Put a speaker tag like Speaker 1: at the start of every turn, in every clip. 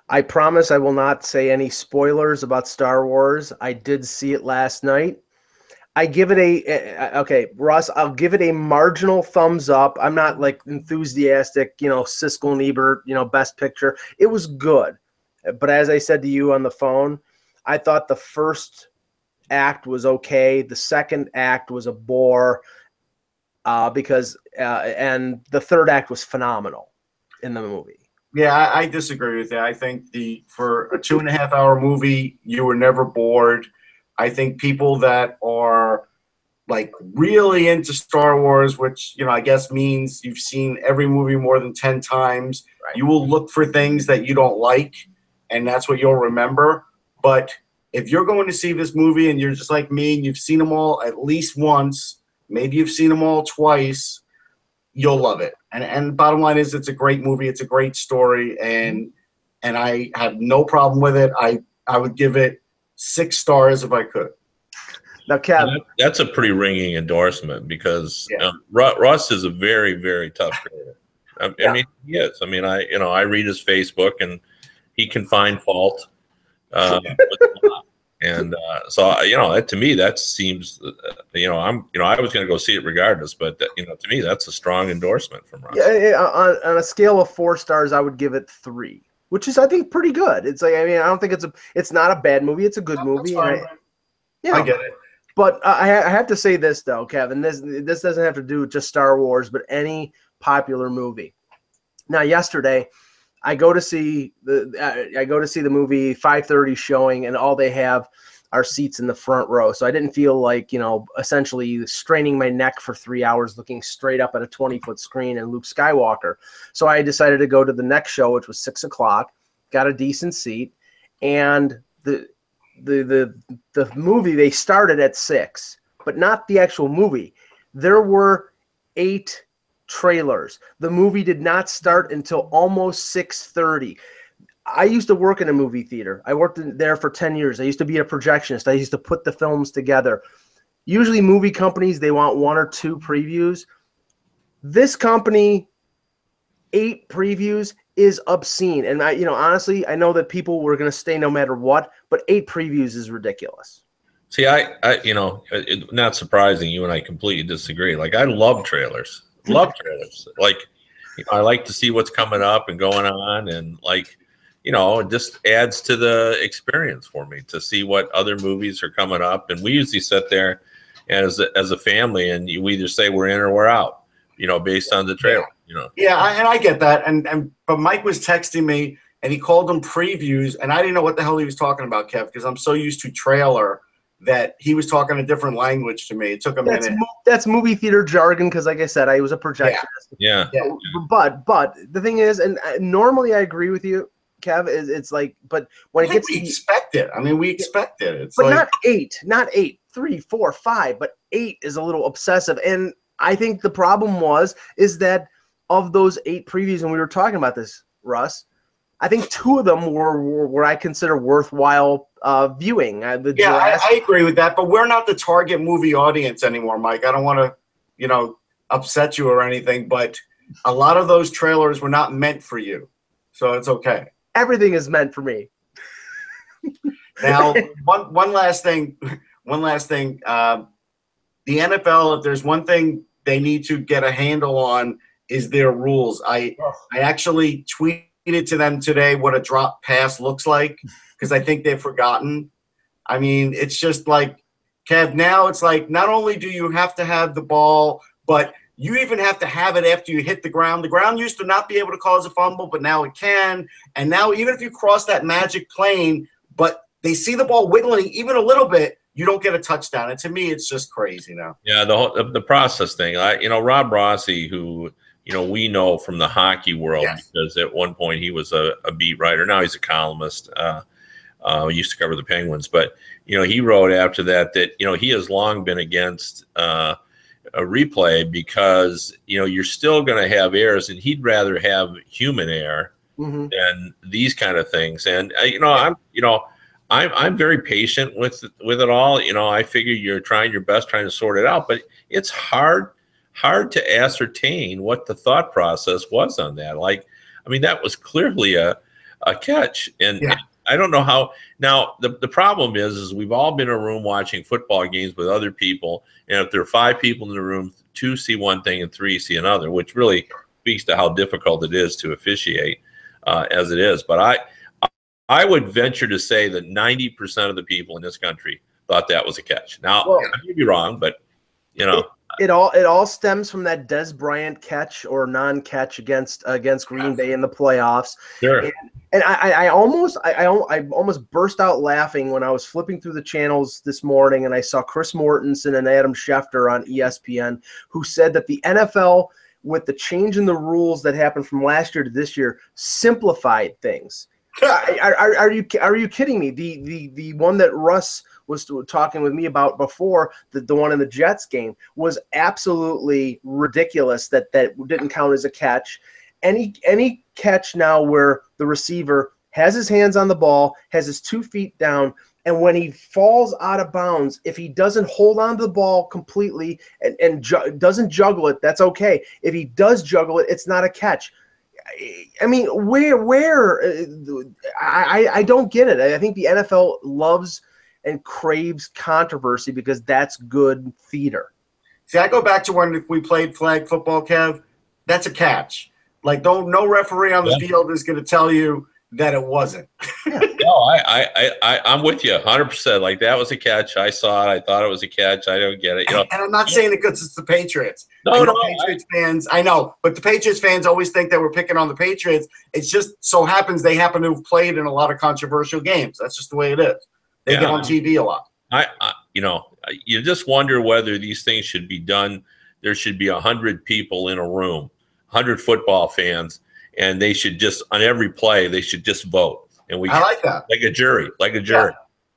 Speaker 1: I promise I will not say any spoilers about Star Wars. I did see it last night. I give it okay, Russ, I'll give it a marginal thumbs up. I'm not like enthusiastic, Siskel and Ebert, best picture. It was good. But as I said to you on the phone, I thought the first act was okay. The second act was a bore and the third act was phenomenal in the movie.
Speaker 2: Yeah, I disagree with that. I think for a 2.5 hour movie, you were never bored. I think people that are like really into Star Wars, which, I guess means you've seen every movie more than 10 times, right. You will look for things that you don't like, and that's what you'll remember. But if you're going to see this movie and you're just like me and you've seen them all at least once, maybe you've seen them all twice, you'll love it. And bottom line is, it's a great movie. It's a great story, and I have no problem with it. I would give it 6 stars if I could.
Speaker 1: Now, Kev,
Speaker 3: that's a pretty ringing endorsement because Russ is a very, very tough creator. I mean, he is. I mean, I read his Facebook and he can find fault. And so to me that seems I was going to go see it regardless, but to me that's a strong endorsement from Russ.
Speaker 1: On a scale of 4 stars, I would give it 3, which is I think pretty good. It's like, I don't think it's not a bad movie. It's a good movie. I
Speaker 2: get it.
Speaker 1: But I have to say this though, Kevin. This doesn't have to do with just Star Wars, but any popular movie. Now, yesterday, I go to see the movie 5:30 showing, and all they have are seats in the front row. So I didn't feel like essentially straining my neck for 3 hours looking straight up at a 20-foot screen and Luke Skywalker. So I decided to go to the next show, which was 6 o'clock. Got a decent seat, and the movie, they started at 6, but not the actual movie. There were 8 trailers. The movie did not start until almost 6:30. I used to work in a movie theater. I worked there for 10 years. I used to be a projectionist. I used to put the films together. Usually movie companies, they want 1 or 2 previews. This company, 8 previews is obscene. And honestly, I know that people were going to stay no matter what, but 8 previews is ridiculous.
Speaker 3: See, not surprising, you and I completely disagree. Like, I love trailers. Like, I like to see what's coming up and going on, and it just adds to the experience for me to see what other movies are coming up. And we usually sit there as a family, and we either say we're in or we're out, based on the trailer.
Speaker 2: Yeah, and I get that. But Mike was texting me, and he called them previews, and I didn't know what the hell he was talking about, Kev, because I'm so used to trailer that he was talking a different language to me. It took a minute.
Speaker 1: That's movie theater jargon because, like I said, I was a projectionist.
Speaker 3: Yeah.
Speaker 1: But the thing is, and normally I agree with you, Kev, it's like, but when it gets
Speaker 2: we expect it. I mean, we expect it. It's
Speaker 1: but not 8, 3, 4, 5, but 8 is a little obsessive. And I think the problem is that of those 8 previews, and we were talking about this, Russ, I think 2 of them were I consider worthwhile viewing.
Speaker 2: I agree with that, but we're not the target movie audience anymore, Mike. I don't want to, upset you or anything, but a lot of those trailers were not meant for you, so it's okay.
Speaker 1: Everything is meant for me.
Speaker 2: Now, one last thing. The NFL, if there's one thing they need to get a handle on, is their rules. I actually tweeted to them today what a drop pass looks like, because I think they've forgotten. I mean, it's just like, Kev, now it's like not only do you have to have the ball, but you even have to have it after you hit the ground. The ground used to not be able to cause a fumble, but now it can. And now even if you cross that magic plane, but they see the ball wiggling even a little bit, you don't get a touchdown. And to me, it's just crazy now.
Speaker 3: Yeah, the process thing. Rob Rossi, who we know from the hockey world, because at one point he was a beat writer. Now he's a columnist. He used to cover the Penguins, but he wrote after that he has long been against a replay because you're still going to have errors, and he'd rather have human error than these kind of things. And I'm very patient with it all. I figure you're trying your best trying to sort it out, but it's hard to ascertain what the thought process was on that. That was clearly a a catch. And
Speaker 2: Yeah.
Speaker 3: I don't know how. Now, the problem is we've all been in a room watching football games with other people. And if there are 5 people in the room, 2 see one thing and 3 see another, which really speaks to how difficult it is to officiate as it is. But I would venture to say that 90% of the people in this country thought that was a catch. Now, I may be wrong, but,
Speaker 1: It all stems from that Des Bryant catch or non-catch against Green Bay in the playoffs.
Speaker 3: Sure.
Speaker 1: And I almost burst out laughing when I was flipping through the channels this morning and I saw Chris Mortensen and Adam Schefter on ESPN, who said that the NFL, with the change in the rules that happened from last year to this year, simplified things. Are you kidding me? The one that Russ was talking with me about before, the one in the Jets game, was absolutely ridiculous that didn't count as a catch. Any catch now where the receiver has his hands on the ball, has his 2 feet down, and when he falls out of bounds, if he doesn't hold on to the ball completely and doesn't juggle it, that's okay. If he does juggle it, it's not a catch. I mean, where I don't get it. I think the NFL loves and craves controversy because that's good theater.
Speaker 2: See, I go back to when we played flag football, Kev. That's a catch. Like, no referee on the field is going to tell you that it wasn't.
Speaker 3: No, I'm with you 100%. Like, that was a catch. I saw it. I thought it was a catch. I don't get it.
Speaker 2: And I'm not saying it because it's the Patriots.
Speaker 3: Patriots
Speaker 2: fans. I know, but the Patriots fans always think that we're picking on the Patriots. It just so happens they happen to have played in a lot of controversial games. That's just the way it is. They get on TV a lot.
Speaker 3: You just wonder whether these things should be done. There should be 100 people in a room, 100 football fans, and they should just, on every play, they should just vote. And
Speaker 2: I like that.
Speaker 3: Like a jury,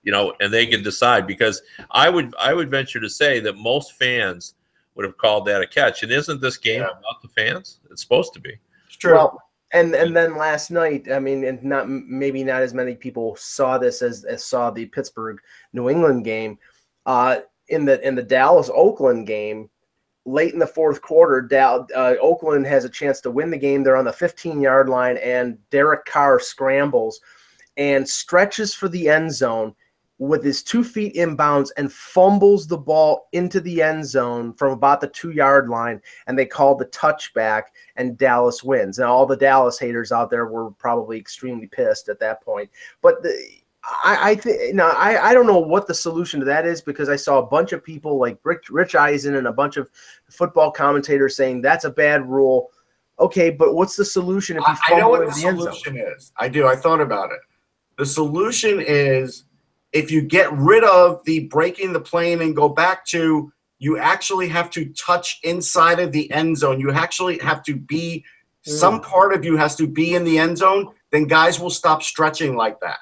Speaker 3: and they can decide, because I would venture to say that most fans would have called that a catch. And isn't this game about the fans? It's supposed to be.
Speaker 2: It's true.
Speaker 1: Well, and then last night, I mean, and maybe not as many people saw this as saw the Pittsburgh New England game. In the Dallas Oakland game, late in the fourth quarter, Oakland has a chance to win the game. They're on the 15-yard line, and Derek Carr scrambles and stretches for the end zone with his 2 feet inbounds and fumbles the ball into the end zone from about the 2-yard line, and they called the touchback, and Dallas wins. And all the Dallas haters out there were probably extremely pissed at that point. But I don't know what the solution to that is, because I saw a bunch of people like Rich Eisen and a bunch of football commentators saying that's a bad rule. Okay, but what's the solution if you fumble
Speaker 2: I know what
Speaker 1: in
Speaker 2: the
Speaker 1: the end zone?
Speaker 2: solution is. I do. I thought about it. The solution is, if you get rid of the breaking the plane and go back to, you actually have to touch inside of the end zone. You actually have to be, some part of you has to be in the end zone. Then guys will stop stretching like that.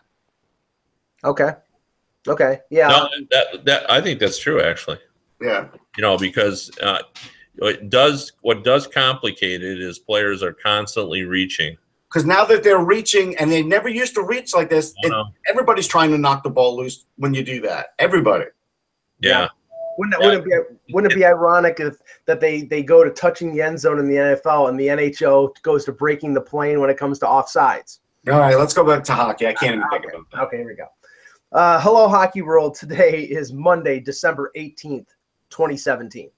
Speaker 1: Okay. Yeah.
Speaker 3: No, that I think that's true, actually.
Speaker 2: Yeah.
Speaker 3: Because what does complicate it is players are constantly reaching.
Speaker 2: Because now that they're reaching, and they never used to reach like this, everybody's trying to knock the ball loose when you do that. Everybody.
Speaker 3: Yeah.
Speaker 1: Wouldn't it be ironic that they go to touching the end zone in the NFL and the NHL goes to breaking the plane when it comes to offsides?
Speaker 2: All right, let's go back to hockey. I can't even think about that.
Speaker 1: Okay, here we go. Hello, Hockey World. Today is Monday, December 18th, 2017.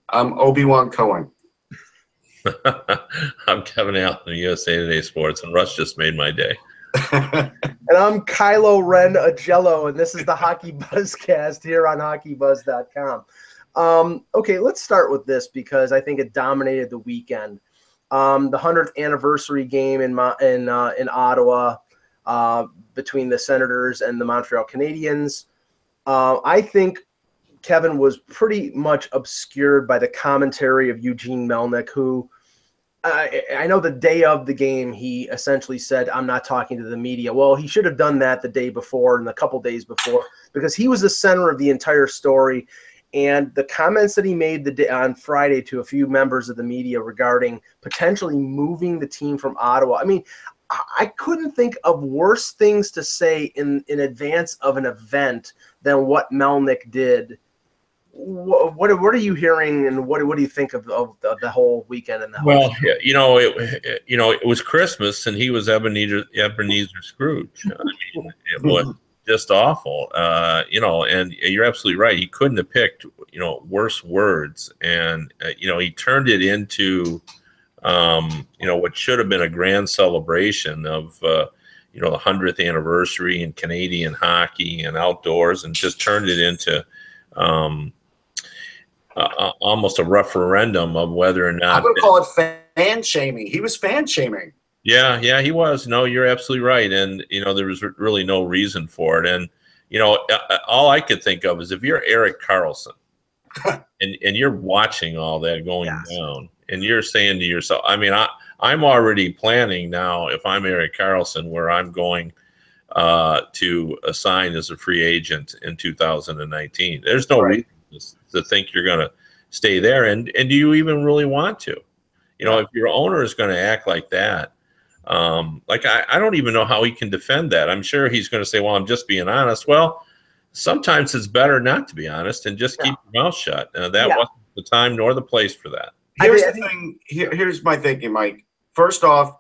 Speaker 2: I'm Obi-Wan Cohen.
Speaker 3: I'm Kevin Allen of USA Today Sports, and Russ just made my day.
Speaker 1: And I'm Kylo Ren Agello, and this is the HockeyBuzzcast here on HockeyBuzz.com. Okay, let's start with this because I think it dominated the weekend. The 100th anniversary game in Ottawa between the Senators and the Montreal Canadiens. I think Kevin was pretty much obscured by the commentary of Eugene Melnick, who I know the day of the game, he essentially said, I'm not talking to the media. Well, he should have done that the day before and a couple days before, because he was the center of the entire story. And the comments that he made on Friday to a few members of the media regarding potentially moving the team from Ottawa. I mean, I couldn't think of worse things to say in advance of an event than what Melnick did what are you hearing, and what do you think of the whole weekend and the whole
Speaker 3: Well, it was Christmas, and he was Ebenezer Scrooge. I mean, it was just awful. And you're absolutely right. He couldn't have picked worse words, and he turned it into what should have been a grand celebration of the 100th anniversary in Canadian hockey and outdoors, and just turned it into almost a referendum of whether or not.
Speaker 2: I would call it fan shaming. He was fan shaming.
Speaker 3: Yeah, he was. No, you're absolutely right. And, there was really no reason for it. And, all I could think of is if you're Erik Karlsson and you're watching all that going down, and you're saying to yourself, I mean, I'm already planning now, if I'm Erik Karlsson, where I'm going to assign as a free agent in 2019. There's no reason to think you're going to stay there. And do you even really want to? If your owner is going to act like that, I don't even know how he can defend that. I'm sure he's going to say, well, I'm just being honest. Well, sometimes it's better not to be honest and just keep your mouth shut. That wasn't the time nor the place for that.
Speaker 2: Here's the thing. Here's my thinking, Mike. First off,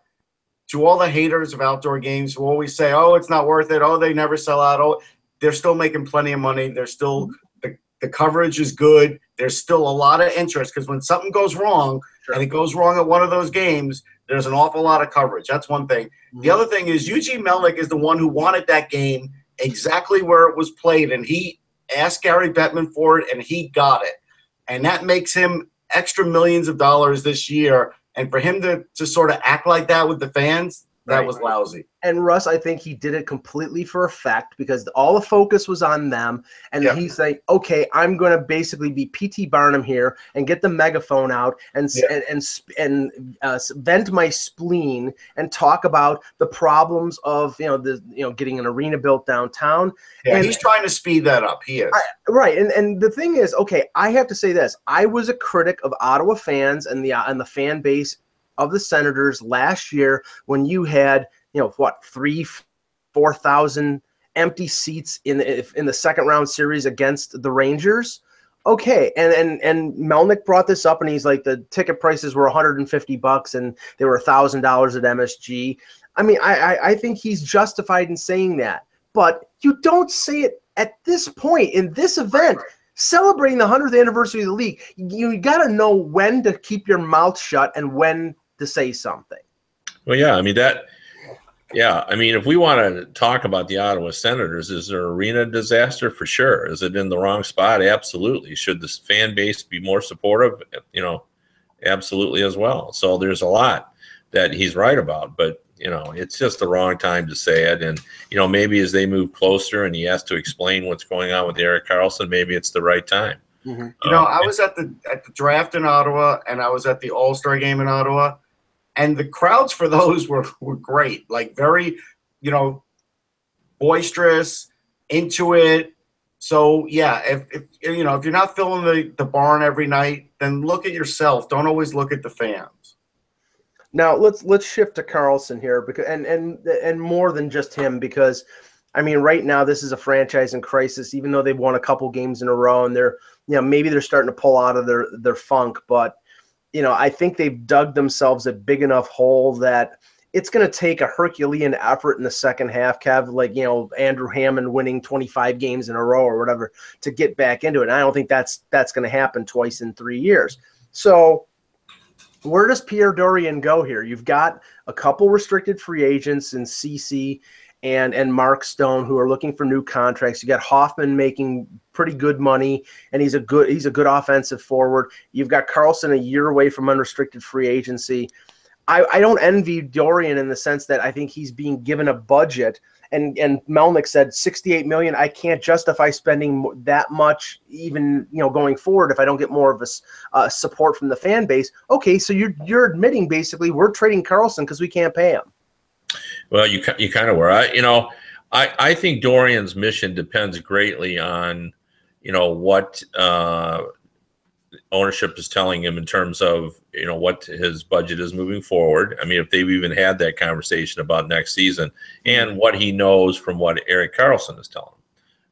Speaker 2: to all the haters of outdoor games who always say, oh, it's not worth it. Oh, they never sell out. Oh, they're still making plenty of money. They're still the coverage is good. There's still a lot of interest, because when something goes wrong and it goes wrong at one of those games, there's an awful lot of coverage. That's one thing. The other thing is Eugene Melnyk is the one who wanted that game exactly where it was played, and he asked Gary Bettman for it, and he got it. And that makes him extra millions of dollars this year. And for him to sort of act like that with the fans, that was lousy.
Speaker 1: And Russ, I think he did it completely for effect, because all the focus was on them. And he's like, okay, I'm going to basically be P.T. Barnum here and get the megaphone out and vent my spleen and talk about the problems of getting an arena built downtown.
Speaker 2: Yeah,
Speaker 1: and
Speaker 2: he's trying to speed that up. He is.
Speaker 1: Right. And the thing is, okay, I have to say this. I was a critic of Ottawa fans and the fan base of the Senators last year, when you had 3,000-4,000 empty seats in the second round series against the Rangers. Okay, and Melnyk brought this up, and he's like, the ticket prices were $150 and they were $1,000 at MSG. I mean, I think he's justified in saying that, but you don't say it at this point in this event. Celebrating the 100th anniversary of the league, you got to know when to keep your mouth shut and when to say something.
Speaker 3: Well, yeah, I mean if we want to talk about the Ottawa Senators, is there arena disaster? For sure. Is it in the wrong spot? Absolutely. Should the fan base be more supportive? Absolutely as well. So there's a lot that he's right about, but it's just the wrong time to say it. And maybe as they move closer and he has to explain what's going on with Erik Karlsson, maybe it's the right time.
Speaker 2: Mm-hmm. I was at the draft in Ottawa, and I was at the All-Star game in Ottawa. And the crowds for those were great, like very, boisterous, into it. So yeah, if you're not filling the barn every night, then look at yourself. Don't always look at the fans.
Speaker 1: Now let's shift to Karlsson here, because and more than just him, because I mean, right now this is a franchise in crisis. Even though they've won a couple games in a row, and they're maybe they're starting to pull out of their funk, but I think they've dug themselves a big enough hole that it's going to take a Herculean effort in the second half, Kev, like, Andrew Hammond winning 25 games in a row or whatever, to get back into it. And I don't think that's going to happen twice in 3 years. So where does Pierre Dorion go here? You've got a couple restricted free agents in CC and Mark Stone, who are looking for new contracts. You got Hoffman making pretty good money, and he's a good offensive forward. You've got Karlsson a year away from unrestricted free agency. I don't envy Dorion in the sense that I think he's being given a budget, and Melnyk said $68 million. I can't justify spending that much, even going forward, if I don't get more of a support from the fan base. Okay, so you're admitting basically we're trading Karlsson because we can't pay him.
Speaker 3: Well, you kind of were. I think Dorion's mission depends greatly on what ownership is telling him in terms of what his budget is moving forward. I mean, if they've even had that conversation about next season, and what he knows from what Erik Karlsson is telling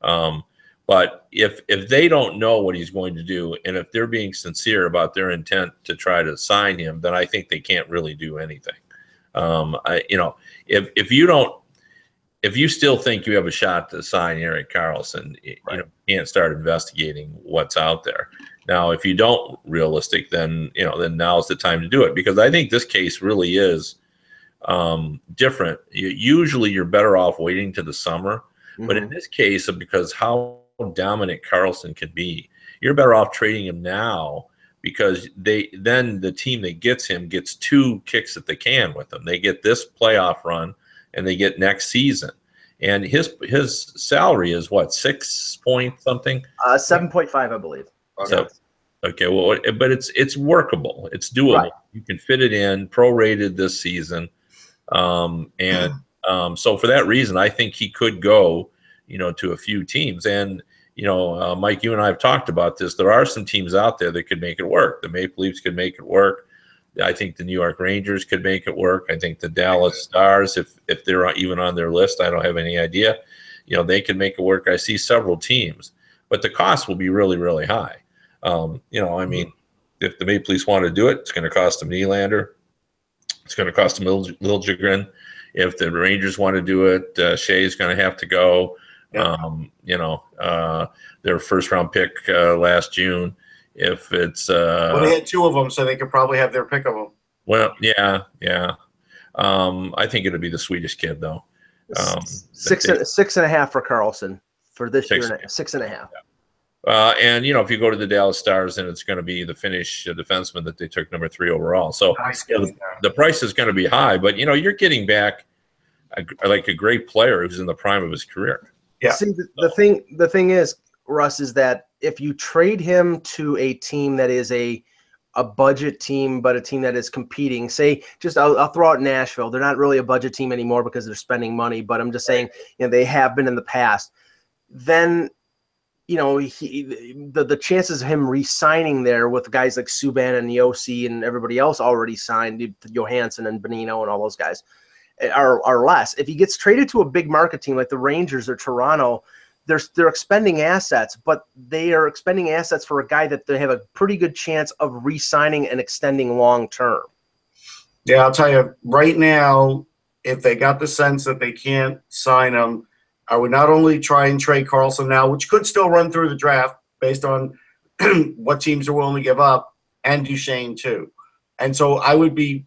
Speaker 3: him. But if they don't know what he's going to do, and if they're being sincere about their intent to try to sign him, then I think they can't really do anything. If you still think you have a shot to sign Erik Karlsson, you can't start investigating what's out there. Now, if you don't realistic, then now's the time to do it, because I think this case really is different. Usually, you're better off waiting to the summer, but in this case, because how dominant Karlsson can be, you're better off trading him now, because then the team that gets him gets 2 kicks at the can with him. They get this playoff run, and they get next season. And his salary is what, 6 point something?
Speaker 1: 7.5, I believe.
Speaker 3: So, okay, well, but it's workable. It's doable. Right. You can fit it in, prorated this season, so for that reason, I think he could go, to a few teams. And Mike, you and I have talked about this. There are some teams out there that could make it work. The Maple Leafs could make it work. I think the New York Rangers could make it work. I think the Dallas Stars, if they're even on their list, I don't have any idea. They could make it work. I see several teams, but the cost will be really, really high. If the Maple Leafs want to do it, it's going to cost them Nylander. It's going to cost them Liljegren. If the Rangers want to do it, Shea's going to have to go. Their first-round pick last June. If it's
Speaker 2: they had 2 of them, so they could probably have their pick of them.
Speaker 3: Well, yeah. I think it'll be the Swedish kid, though.
Speaker 1: 6.5 for Karlsson for this year. 6.5.
Speaker 3: Yeah. And if you go to the Dallas Stars, then it's going to be the Finnish defenseman that they took number 3 overall. So the price is going to be high, but you're getting back a great player who's in the prime of his career.
Speaker 1: Yeah. See, the thing is, Russ, is that if you trade him to a team that is a budget team, but a team that is competing, say, I'll throw out Nashville. They're not really a budget team anymore because they're spending money, but I'm just saying, they have been in the past. Then, the chances of him re-signing there with guys like Subban and Yossi and everybody else already signed, Johansson and Bonino and all those guys, are less. If he gets traded to a big market team like the Rangers or Toronto, they're expending assets, but they are expending assets for a guy that they have a pretty good chance of re-signing and extending long term.
Speaker 2: Yeah, I'll tell you right now, if they got the sense that they can't sign him, I would not only try and trade Karlsson now, which could still run through the draft based on what teams are willing to give up, and Duchesne too. And so I would be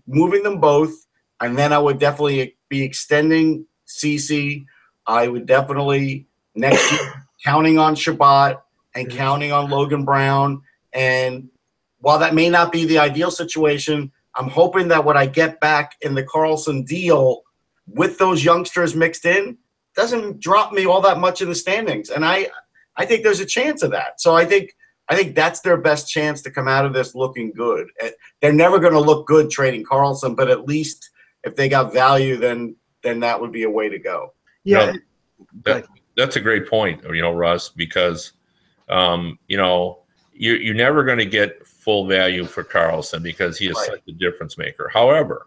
Speaker 2: moving them both, and then I would definitely be extending CC. I would definitely next year counting on Shabbat and counting on Logan Brown. And while that may not be the ideal situation, I'm hoping that what I get back in the Karlsson deal with those youngsters mixed in doesn't drop me all that much in the standings. And I think there's a chance of that. So I think that's their best chance to come out of this looking good. They're never going to look good trading Karlsson, but at least if they got value, then that would be a way to go.
Speaker 1: Yeah,
Speaker 3: that's a great point, Russ, because you're never going to get full value for Karlsson because he is such a difference maker. However,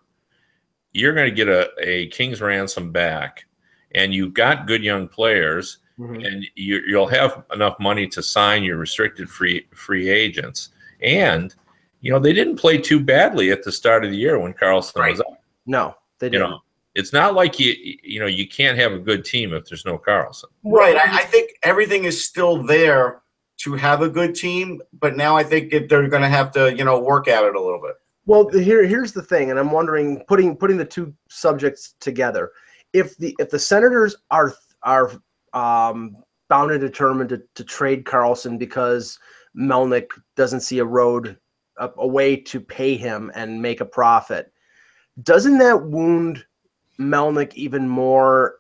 Speaker 3: you're going to get a king's ransom back, and you've got good young players, and you'll have enough money to sign your restricted free agents. And they didn't play too badly at the start of the year when Karlsson was up.
Speaker 1: No, they didn't.
Speaker 3: It's not like you can't have a good team if there's no Karlsson.
Speaker 2: Right. I think everything is still there to have a good team, but now I think they're going to have to work at it a little bit.
Speaker 1: Well, here's the thing, and I'm wondering, putting the two subjects together, if the Senators are bound and determined to trade Karlsson because Melnyk doesn't see a way to pay him and make a profit, doesn't that wound Melnyk even more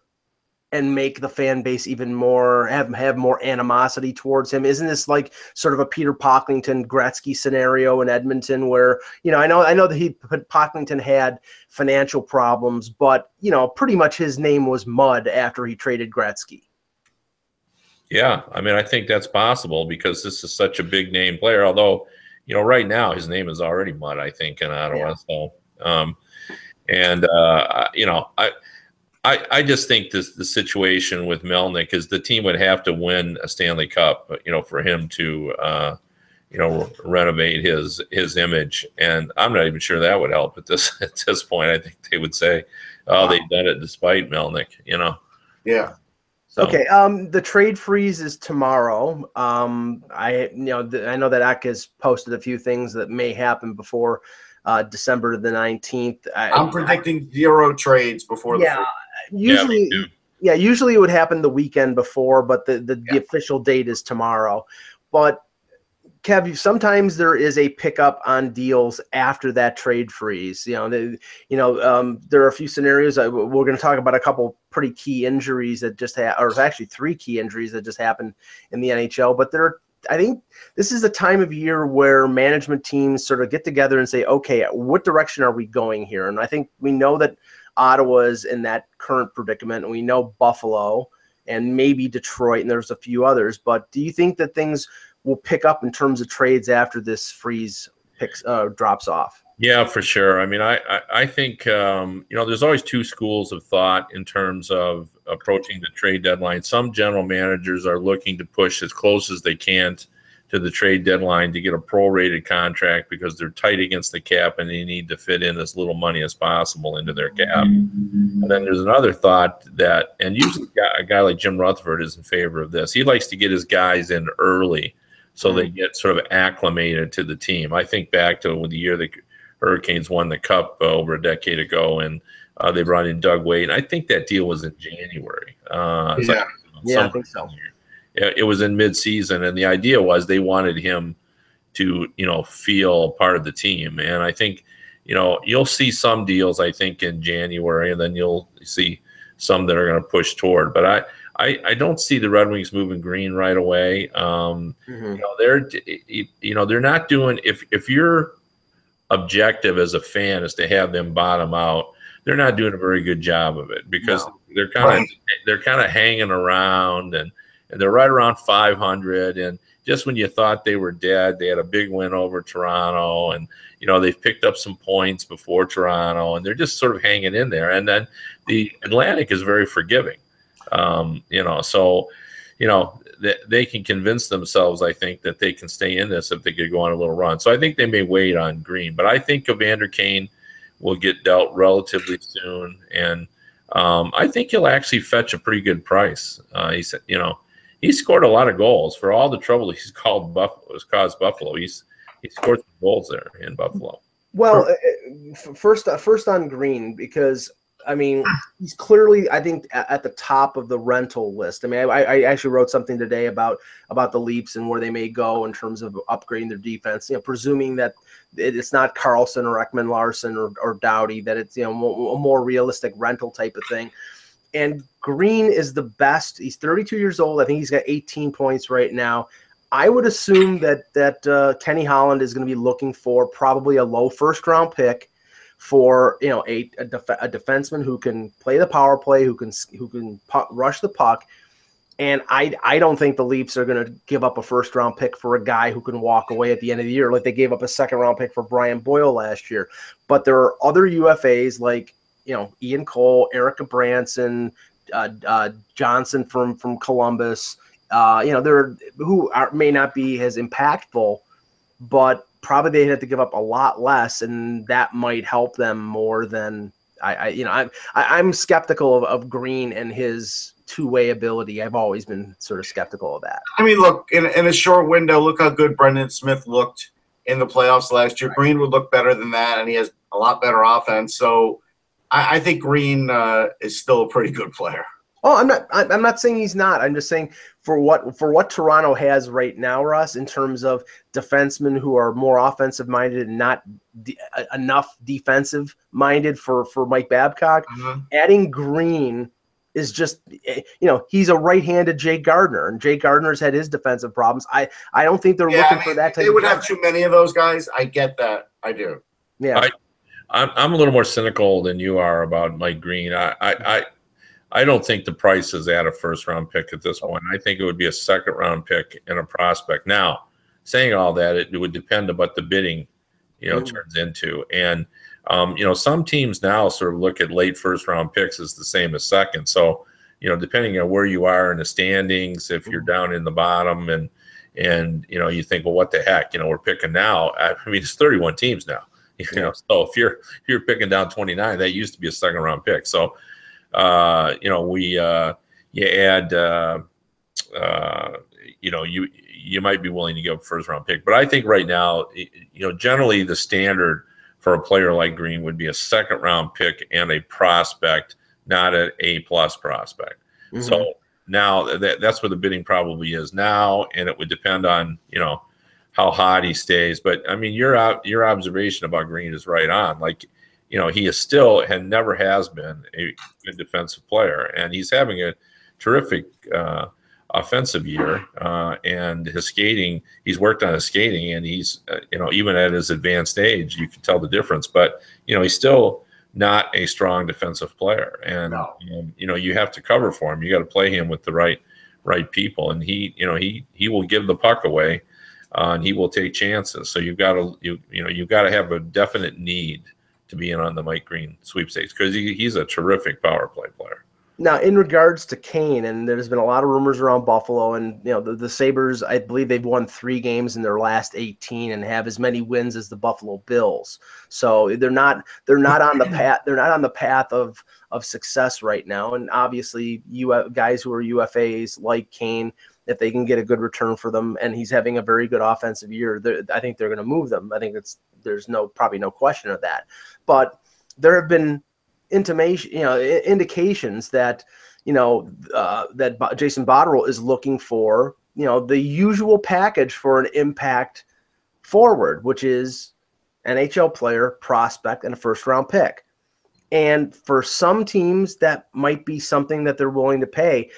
Speaker 1: and make the fan base even more have more animosity towards him? Isn't this like sort of a Peter Pocklington Gretzky scenario in Edmonton where, I know that Pocklington had financial problems, but pretty much his name was mud after he traded Gretzky.
Speaker 3: Yeah, I think that's possible because this is such a big name player, although right now his name is already mud, I think, in Ottawa. Yeah. So I just think the situation with Melnick is the team would have to win a Stanley Cup, for him to renovate his image, and I'm not even sure that would help at this point. I think they would say, "Oh, they've done it despite Melnick,"
Speaker 2: Yeah.
Speaker 3: So.
Speaker 1: Okay. The trade freeze is tomorrow. I know that Ak has posted a few things that may happen before December the 19th.
Speaker 2: I'm predicting 0 trades before the freeze.
Speaker 1: Usually it would happen the weekend before, but the official date is tomorrow. But Kev, sometimes there is a pickup on deals after that trade freeze. There are a few scenarios. We're going to talk about a couple pretty key injuries that just or actually 3 key injuries that just happened in the NHL. But I think this is the time of year where management teams sort of get together and say, okay, what direction are we going here? And I think we know that Ottawa is in that current predicament, and we know Buffalo and maybe Detroit, and there's a few others. But do you think that things will pick up in terms of trades after this freeze drops off?
Speaker 3: Yeah, for sure. I mean, I think, there's always 2 schools of thought in terms of approaching the trade deadline. Some general managers are looking to push as close as they can to the trade deadline to get a prorated contract because they're tight against the cap and they need to fit in as little money as possible into their cap. And then there's another thought that, and usually a guy like Jim Rutherford is in favor of this. He likes to get his guys in early so they get sort of acclimated to the team. I think back to the year the Hurricanes won the Cup over a decade ago, and they brought in Doug Weight. And I think that deal was in January.
Speaker 1: I think so.
Speaker 3: It was in mid-season, and the idea was they wanted him to, feel part of the team. And I think, you'll see some deals, I think, in January, and then you'll see some that are going to push toward. But I don't see the Red Wings moving Green right away. They're not doing, if your objective as a fan is to have them bottom out, they're not doing a very good job of it because they're kind of hanging around and they're right around 500. And just when you thought they were dead, they had a big win over Toronto, and they've picked up some points before Toronto, and they're just sort of hanging in there. And then the Atlantic is very forgiving. They can convince themselves, I think, that they can stay in this if they could go on a little run. So I think they may wait on Green, but I think Evander Kane will get dealt relatively soon, and I think he'll actually fetch a pretty good price. He scored a lot of goals for all the trouble he's caused Buffalo. He scored some goals there in Buffalo.
Speaker 1: Well, first on Green, because I mean, he's clearly, I think, at the top of the rental list. I mean, I actually wrote something today about the Leafs and where they may go in terms of upgrading their defense. presuming that it's not Carlson or Ekman Larson or Doughty, that it's a more realistic rental type of thing. And Green is the best. He's 32 years old. I think he's got 18 points right now. I would assume that Kenny Holland is going to be looking for probably a low first round pick for a defenseman who can play the power play, who can rush the puck. And I don't think the Leafs are going to give up a first round pick for a guy who can walk away at the end of the year, like they gave up a second round pick for Brian Boyle last year. But there are other UFAs like Ian Cole, Erica Branson, Johnson from Columbus. There may not be as impactful, but probably they'd have to give up a lot less, and that might help them more than I'm skeptical of Green and his two-way ability. I've always been sort of skeptical of that.
Speaker 2: I mean, look, in a short window, look how good Brendan Smith looked in the playoffs last year. Right. Green would look better than that, and he has a lot better offense. So I think Green is still a pretty good player.
Speaker 1: Oh, I'm not saying he's not. I'm just saying for what Toronto has right now, Russ, in terms of defensemen who are more offensive minded and not enough defensive minded for Mike Babcock, adding Green is just he's a right-handed Jake Gardner, and Jake Gardner's had his defensive problems. I don't think they're looking for that type.
Speaker 2: They would have too many of those guys. I get that. I do.
Speaker 1: Yeah.
Speaker 3: I'm a little more cynical than you are about Mike Green. I don't think the price is at a first-round pick at this point. I think it would be a second-round pick and a prospect. Now, saying all that, it would depend on what the bidding, turns into. And Some teams now sort of look at late first round picks as the same as second. So, depending on where you are in the standings, if you're down in the bottom and you think, well, what the heck, we're picking now. I mean, it's 31 teams now. So if you're picking down 29, that used to be a second round pick. So, you add, you might be willing to give a first round pick, but I think right now, generally the standard for a player like Green would be a second round pick and a prospect, not an A+ prospect. Mm-hmm. So now that's where the bidding probably is now, and it would depend on how hot he stays. But I mean, your observation about Green is right on. Like, he is still and never has been a good defensive player, and he's having a terrific offensive year. And his skating, he's worked on his skating, and he's even at his advanced age, you can tell the difference. But he's still not a strong defensive player, and you have to cover for him. You got to play him with the right people, and he will give the puck away, and he will take chances. So you've got to have a definite need to be in on the Mike Green sweepstakes, because he's a terrific power play player.
Speaker 1: Now, in regards to Kane, and there's been a lot of rumors around Buffalo, and the Sabres, I believe they've won 3 games in their last 18 and have as many wins as the Buffalo Bills. So they're not on the path. They're not on the path of success right now. And obviously, guys who are UFAs like Kane, if they can get a good return for them, and he's having a very good offensive year, I think they're going to move them. I think there's probably no question of that. But there have been indications that that Jason Botterill is looking for the usual package for an impact forward, which is NHL player, prospect, and a first round pick. And for some teams, that might be something that they're willing to pay.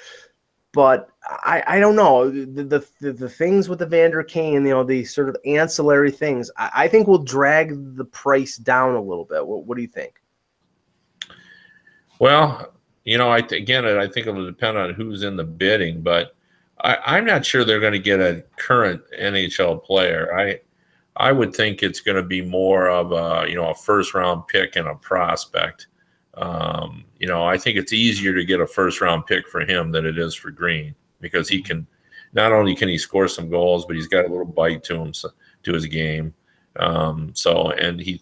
Speaker 1: But I don't know, the things with Evander Kane, the sort of ancillary things, I think will drag the price down a little bit. What do you think?
Speaker 3: Well, I think it will depend on who's in the bidding, but I'm not sure they're going to get a current NHL player. I would think it's going to be more of a first round pick and a prospect. I think it's easier to get a first round pick for him than it is for Green, because he can not only can he score some goals, but he's got a little bite to him, to his game. And he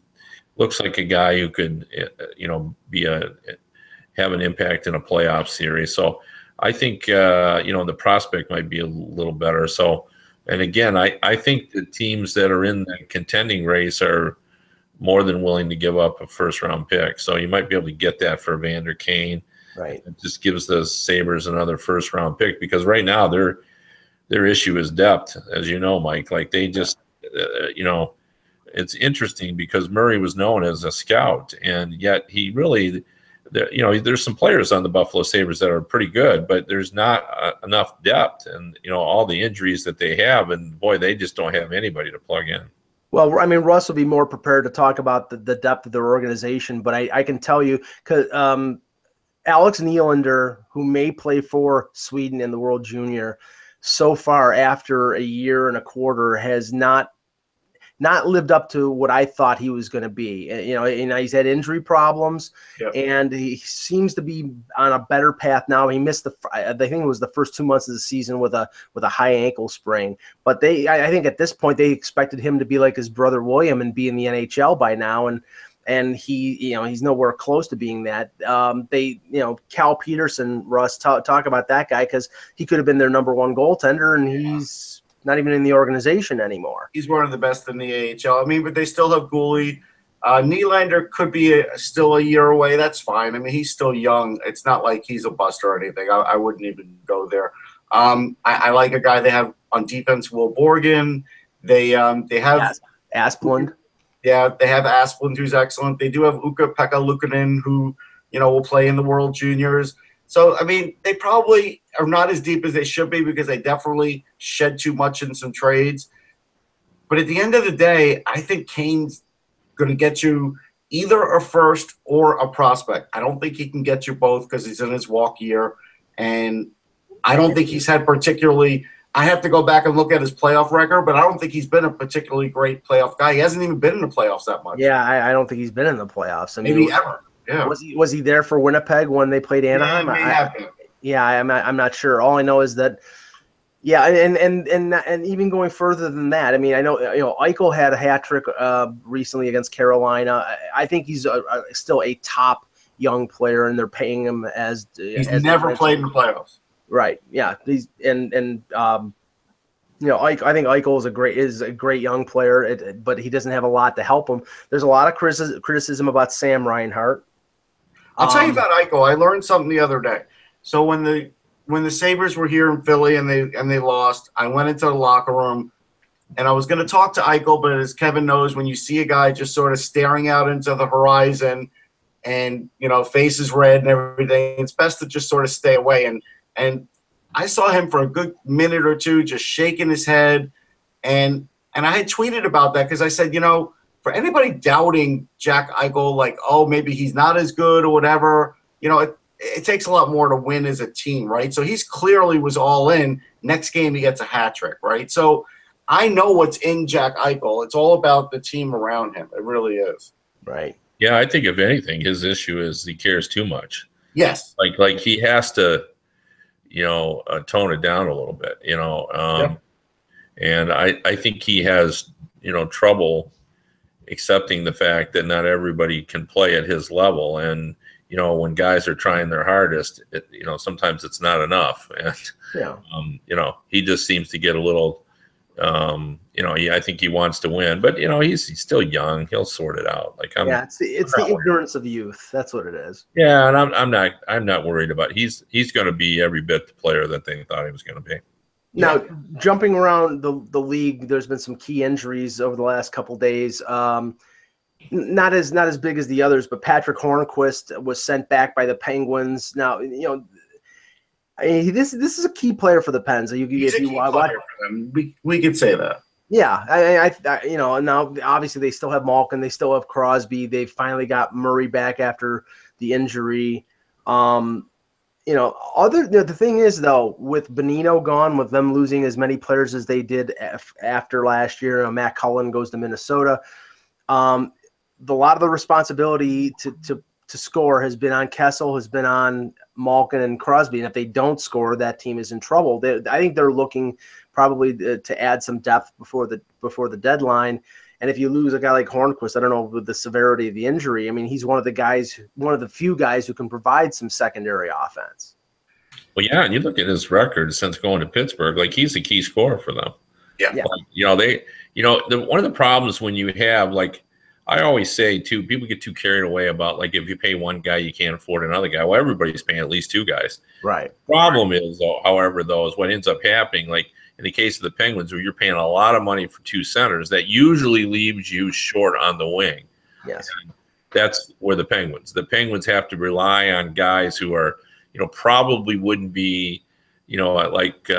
Speaker 3: looks like a guy who could have an impact in a playoff series. So I think, the prospect might be a little better. So, and again, I think the teams that are in the contending race are more than willing to give up a first round pick. So you might be able to get that for Evander Kane.
Speaker 1: Right.
Speaker 3: It just gives the Sabres another first round pick, because right now their issue is depth, as you know, Mike. Like they just, it's interesting because Murray was known as a scout, and yet he really, there's some players on the Buffalo Sabres that are pretty good, but there's not enough depth, and all the injuries that they have, and boy, they just don't have anybody to plug in.
Speaker 1: Well, I mean, Russ will be more prepared to talk about the depth of their organization, but I can tell you, because Alex Nylander, who may play for Sweden in the World Junior, so far after a year and a quarter has not lived up to what I thought he was going to be. He's had injury problems, and he seems to be on a better path now. He missed I think it was the first 2 months of the season with a high ankle sprain. But I think at this point they expected him to be like his brother William and be in the NHL by now, and he he's nowhere close to being that. Cal Peterson, Russ, talk about that guy, because he could have been their number 1 goaltender, and he's not even in the organization anymore.
Speaker 2: He's one of the best in the AHL. I mean, but they still have Gooley. Nylander could be still a year away. That's fine. I mean, he's still young. It's not like he's a bust or anything. I wouldn't even go there. I like a guy they have on defense, Will Borgen. They have
Speaker 1: Asplund.
Speaker 2: Yeah, they have Asplund, who's excellent. They do have Ukko-Pekka Luukkonen, who will play in the World Juniors. So, I mean, they probably are not as deep as they should be, because they definitely shed too much in some trades. But at the end of the day, I think Kane's going to get you either a first or a prospect. I don't think he can get you both, because he's in his walk year. And I don't think he's had particularly I have to go back and look at his playoff record, but I don't think he's been a particularly great playoff guy. He hasn't even been in the playoffs that much.
Speaker 1: Yeah, I don't think he's been in the playoffs. I mean,
Speaker 2: maybe ever. Yeah.
Speaker 1: Was he there for Winnipeg when they played Anaheim? I'm not sure. All I know is that, yeah, and even going further than that, I mean, I know Eichel had a hat trick recently against Carolina. I think he's still a top young player, and they're paying him as
Speaker 2: he's never played in the playoffs.
Speaker 1: Right. Yeah. He's I think Eichel is a great young player, but he doesn't have a lot to help him. There's a lot of criticism about Sam Reinhart.
Speaker 2: I'll tell you about Eichel. I learned something the other day. So when the Sabres were here in Philly and they lost, I went into the locker room and I was going to talk to Eichel, but as Kevin knows, when you see a guy just sort of staring out into the horizon and face is red and everything, it's best to just sort of stay away. And I saw him for a good minute or two just shaking his head, and I had tweeted about that because I said, for anybody doubting Jack Eichel, like, oh, maybe he's not as good or whatever, it takes a lot more to win as a team, right? So he's clearly was all in. Next game he gets a hat trick, right? So I know what's in Jack Eichel. It's all about the team around him. It really is.
Speaker 1: Right.
Speaker 3: Yeah, I think if anything, his issue is he cares too much.
Speaker 2: Yes.
Speaker 3: Like he has to, tone it down a little bit, and I think he has, trouble accepting the fact that not everybody can play at his level. And, when guys are trying their hardest, sometimes it's not enough. And, he just seems to get a little, I think he wants to win, but he's still young. He'll sort it out.
Speaker 1: It's the ignorance of youth. That's what it is.
Speaker 3: Yeah, and I'm not worried about it. He's going to be every bit the player that they thought he was going to be.
Speaker 1: Now, jumping around the league, there's been some key injuries over the last couple days. Not as big as the others, but Patrick Hornquist was sent back by the Penguins. Now, this is a key player for the Pens.
Speaker 2: He's a key player for them. We could say that.
Speaker 1: Yeah, I now obviously they still have Malkin, they still have Crosby. They finally got Murray back after the injury. The thing is though, with Bonino gone, with them losing as many players as they did after last year, Matt Cullen goes to Minnesota. A lot of the responsibility to score has been on Kessel, has been on Malkin and Crosby, and if they don't score, that team is in trouble. I think they're looking probably to add some depth before the deadline. And if you lose a guy like Hornquist, I don't know with the severity of the injury. I mean, he's one of the few guys who can provide some secondary offense.
Speaker 3: Well, yeah, and you look at his record since going to Pittsburgh, like he's a key scorer for them.
Speaker 2: Yeah.
Speaker 3: One of the problems when you have, like, I always say too, people get too carried away about, like, if you pay one guy, you can't afford another guy. Well, everybody's paying at least two guys.
Speaker 1: Right.
Speaker 3: Problem is, though, however, is what ends up happening, like in the case of the Penguins, where you're paying a lot of money for two centers, that usually leaves you short on the wing.
Speaker 1: Yes.
Speaker 3: And that's where the Penguins have to rely on guys who are, probably wouldn't be, like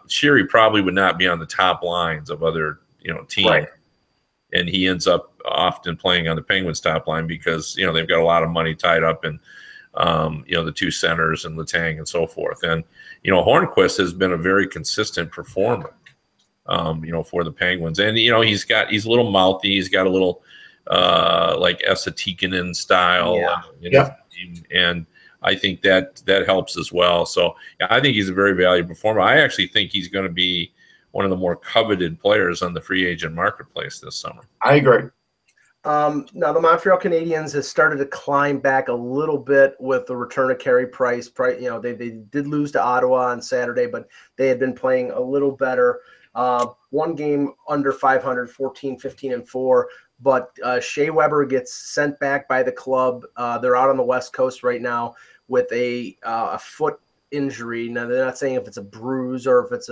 Speaker 3: Sherry probably would not be on the top lines of other, teams.
Speaker 2: Right.
Speaker 3: And he ends up often playing on the Penguins top line because, they've got a lot of money tied up in, the two centers and Letang and so forth. And, Hornquist has been a very consistent performer, for the Penguins. And, he's a little mouthy. He's got a little, like Esa Tikkanen style.
Speaker 1: Yeah.
Speaker 3: And I think that helps as well. So yeah, I think he's a very valuable performer. I actually think he's going to be one of the more coveted players on the free agent marketplace this summer.
Speaker 2: I agree.
Speaker 1: Now, the Montreal Canadiens has started to climb back a little bit with the return of Carey Price. They did lose to Ottawa on Saturday, but they had been playing a little better. One game under 500, 14-15-4. But Shea Weber gets sent back by the club. They're out on the West Coast right now with a foot injury. Now, they're not saying if it's a bruise or if it's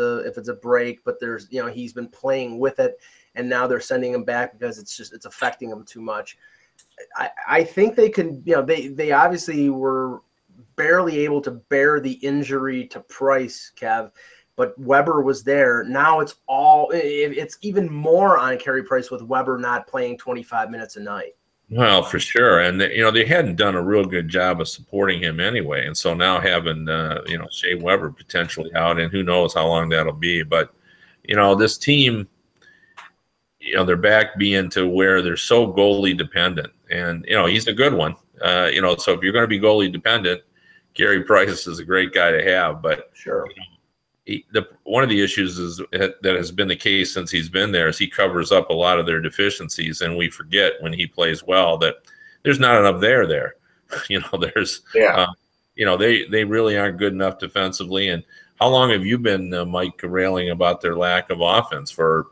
Speaker 1: a break, but there's he's been playing with it, and now they're sending him back because it's affecting him too much. I think they can. They obviously were barely able to bear the injury to Price, Kev. But Weber was there. Now it's even more on Carey Price with Weber not playing 25 minutes a night.
Speaker 3: Well, for sure, and they hadn't done a real good job of supporting him anyway, and so now having Shea Weber potentially out, and who knows how long that'll be. But this team, they're back being to where they're so goalie dependent, and he's a good one. So if you're going to be goalie dependent, Gary Price is a great guy to have. But
Speaker 1: sure.
Speaker 3: One of the issues that has been the case since he's been there is he covers up a lot of their deficiencies, and we forget when he plays well that there's not enough there. There's they really aren't good enough defensively. And how long have you been, Mike, railing about their lack of offense for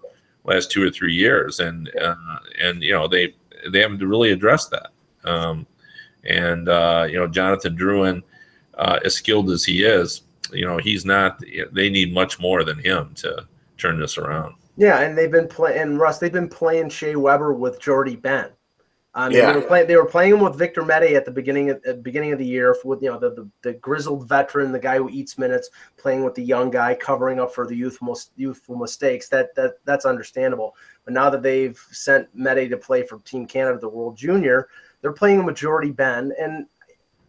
Speaker 3: the last 2 or 3 years? And they haven't really addressed that. Jonathan Drouin, as skilled as he is, he's not. They need much more than him to turn this around.
Speaker 1: Yeah, and they've been playing Russ. They've been playing Shea Weber with Jordy Ben. They were playing him with Victor Mete at the beginning of the year with the grizzled veteran, the guy who eats minutes, playing with the young guy, covering up for the youthful mistakes. That's understandable. But now that they've sent Mete to play for Team Canada, the World Junior, they're playing him with Jordy Ben, and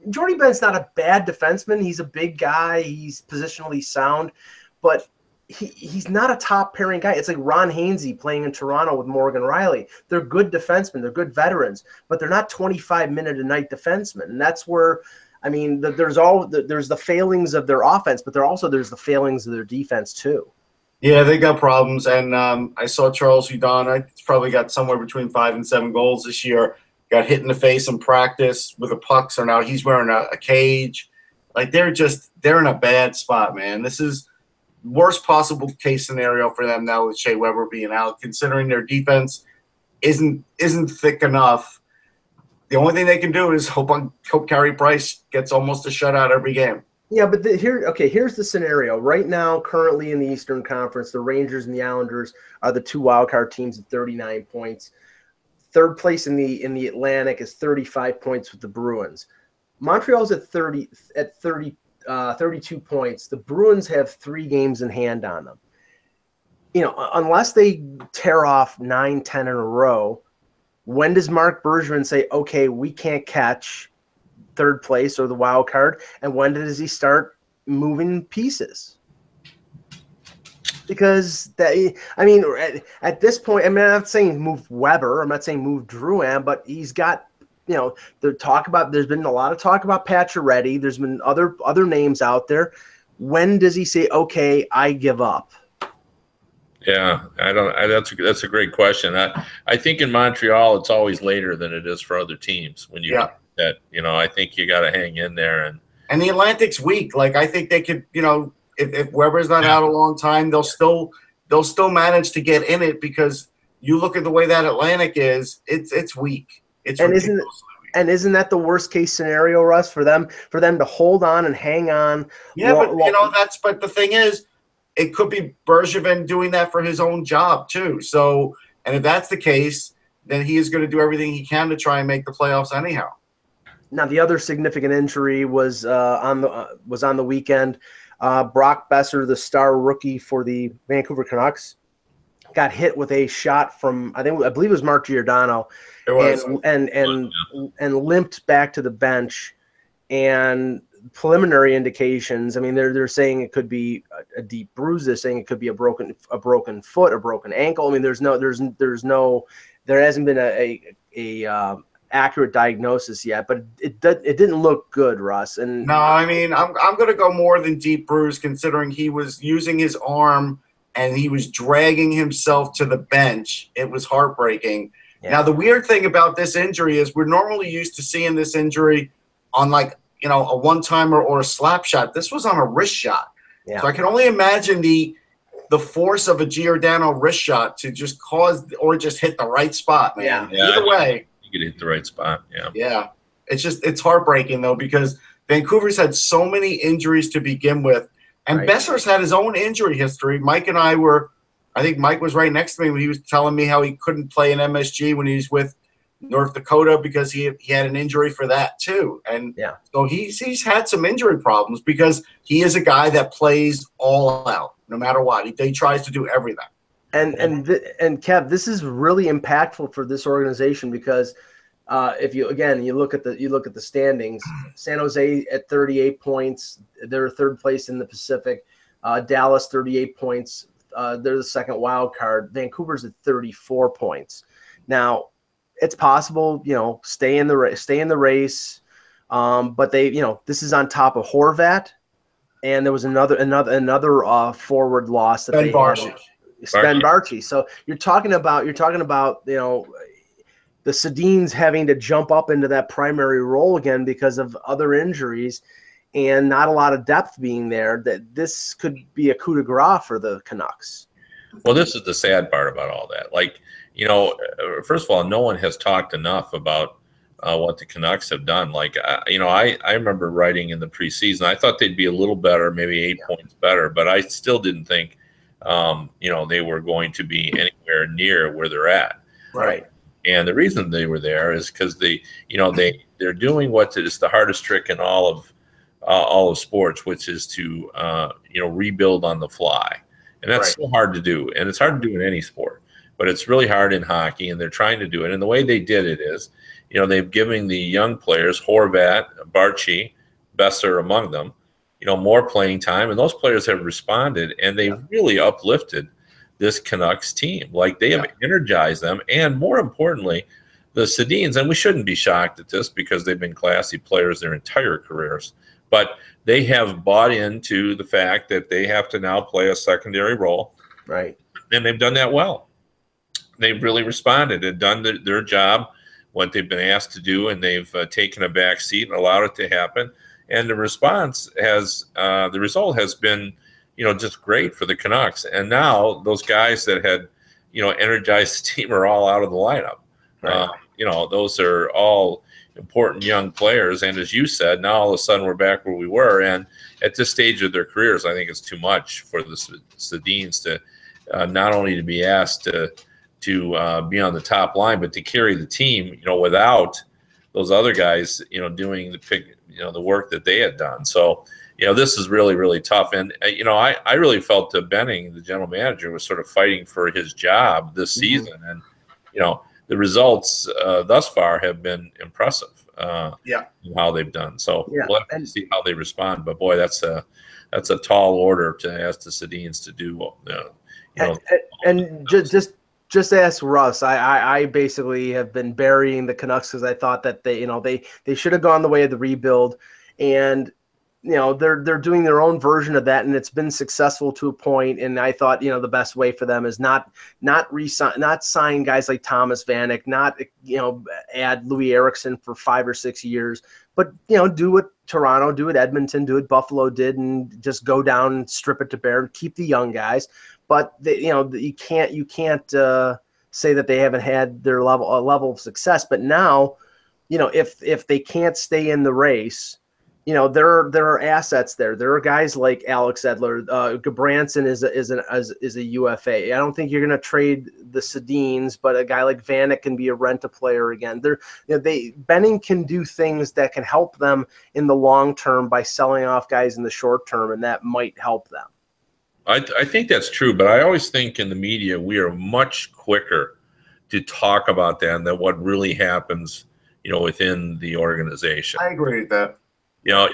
Speaker 1: Jordy Ben's not a bad defenseman. He's a big guy. He's positionally sound, but he's not a top pairing guy. It's like Ron Hainsey playing in Toronto with Morgan Riley. They're good defensemen. They're good veterans, but they're not 25-minute-a-night defensemen. And that's where, there's the failings of their offense, but there's the failings of their defense too.
Speaker 2: Yeah, they got problems. And I saw Charles Hudon. He's probably got somewhere between 5 and 7 goals this year. Got hit in the face in practice with a puck, so now he's wearing a cage. Like they're in a bad spot, man. This is worst possible case scenario for them now with Shea Weber being out, considering their defense isn't thick enough. The only thing they can do is hope Carey Price gets almost a shutout every game.
Speaker 1: Yeah, but here's the scenario. Right now, currently in the Eastern Conference, the Rangers and the Islanders are the 2 wildcard teams at 39 points. Third place in the Atlantic is 35 points with the Bruins. Montreal's at 32 points. The Bruins have 3 games in hand on them. Unless they tear off 9-10 in a row, when does Marc Bergevin say, okay, we can't catch third place or the wild card? And when does he start moving pieces? Because at this point, I'm not saying move Weber, I'm not saying move Drouin, but he's got, there's been a lot of talk about Pacioretty. There's been other names out there. When does he say, okay, I give up?
Speaker 3: Yeah, that's a great question. I think in Montreal, it's always later than it is for other teams when you get that, I think you got to hang in there.
Speaker 2: And the Atlantic's weak. Like, I think they could, if Weber's not out a long time, they'll still manage to get in it, because you look at the way that Atlantic is, it's weak. Isn't
Speaker 1: that the worst case scenario, Russ, for them to hold on and hang on?
Speaker 2: Yeah, but the thing is, it could be Bergevin doing that for his own job too. So, and if that's the case, then he is going to do everything he can to try and make the playoffs anyhow.
Speaker 1: Now, the other significant injury was on the weekend. Brock Besser, the star rookie for the Vancouver Canucks, got hit with a shot from I believe it was Mark Giordano, and limped back to the bench. And preliminary indications, they're saying it could be a deep bruise. They're saying it could be a broken foot, a broken ankle. there hasn't been a accurate diagnosis yet, but it didn't look good, Russ. And
Speaker 2: no, I'm going to go more than deep bruise, considering he was using his arm and he was dragging himself to the bench. It was heartbreaking. Yeah. Now, the weird thing about this injury is we're normally used to seeing this injury on a one-timer or a slap shot. This was on a wrist shot. Yeah. So I can only imagine the force of a Giordano wrist shot to just cause or just hit the right spot, man. Yeah. Either way.
Speaker 3: You could hit the right spot, yeah.
Speaker 2: Yeah. It's heartbreaking, though, because Vancouver's had so many injuries to begin with. And Besser's had his own injury history. Mike and I think Mike was right next to me when he was telling me how he couldn't play in MSG when he was with North Dakota because he had an injury for that too. And so he's had some injury problems because he is a guy that plays all out no matter what. He tries to do everything.
Speaker 1: And Kev, this is really impactful for this organization because If you look at the standings, San Jose at 38 points, they're third place in the Pacific. Dallas 38 points, they're the second wild card. Vancouver's at 34 points. Now, it's possible, stay in the race. But they, this is on top of Horvat, and there was another forward loss that
Speaker 2: Ben
Speaker 1: they
Speaker 2: Barchi.
Speaker 1: had. Sven Barchi. So you're talking about the Sedins having to jump up into that primary role again because of other injuries and not a lot of depth being there, that this could be a coup de grace for the Canucks.
Speaker 3: Well, this is the sad part about all that. Like, first of all, no one has talked enough about what the Canucks have done. Like, I remember writing in the preseason, I thought they'd be a little better, maybe 8 points better, but I still didn't think, they were going to be anywhere near where they're at.
Speaker 1: Right.
Speaker 3: And the reason they were there is because they're doing what is the hardest trick in all of sports, which is to rebuild on the fly, and that's so hard to do, and it's hard to do in any sport, but it's really hard in hockey, and they're trying to do it. And the way they did it is, they've given the young players, Horvat, Barchi, Besser among them, more playing time, and those players have responded, and they've really uplifted this Canucks team. Like, they have energized them, and more importantly, the Sedins, and we shouldn't be shocked at this because they've been classy players their entire careers, but they have bought into the fact that they have to now play a secondary role.
Speaker 1: Right.
Speaker 3: And they've done that well. They've really responded and done their job, what they've been asked to do, and they've taken a back seat and allowed it to happen. And the response the result has been, just great for the Canucks. And now those guys that had, energized the team are all out of the lineup.
Speaker 1: Right.
Speaker 3: Those are all important young players. And as you said, now all of a sudden we're back where we were. And at this stage of their careers, I think it's too much for the Sedins to not only to be asked to be on the top line, but to carry the team, without those other guys, doing the work that they had done. So, this is really, really tough. And, I really felt that Benning, the general manager, was sort of fighting for his job this season. And, the results thus far have been impressive in how they've done. So we'll have to see how they respond. But, boy, that's a tall order to ask the Sedins to do.
Speaker 1: And just ask Russ. I basically have been burying the Canucks because I thought that they should have gone the way of the rebuild, and they're doing their own version of that, and it's been successful to a point. And I thought the best way for them is not sign guys like Thomas Vanek, not add Louis Eriksson for 5 or 6 years, but do what Toronto, do what Edmonton, do what Buffalo did, and just go down and strip it to bare, keep the young guys. But you can't say that they haven't had their level of success. But now, if they can't stay in the race, there are assets there. There are guys like Alex Edler. Gabranson is a UFA. I don't think you're going to trade the Sedins, but a guy like Vanek can be a rent-a-player again. Benning can do things that can help them in the long term by selling off guys in the short term, and that might help them.
Speaker 3: I think that's true, but I always think in the media we are much quicker to talk about that than what really happens, within the organization.
Speaker 2: I agree with that.
Speaker 3: You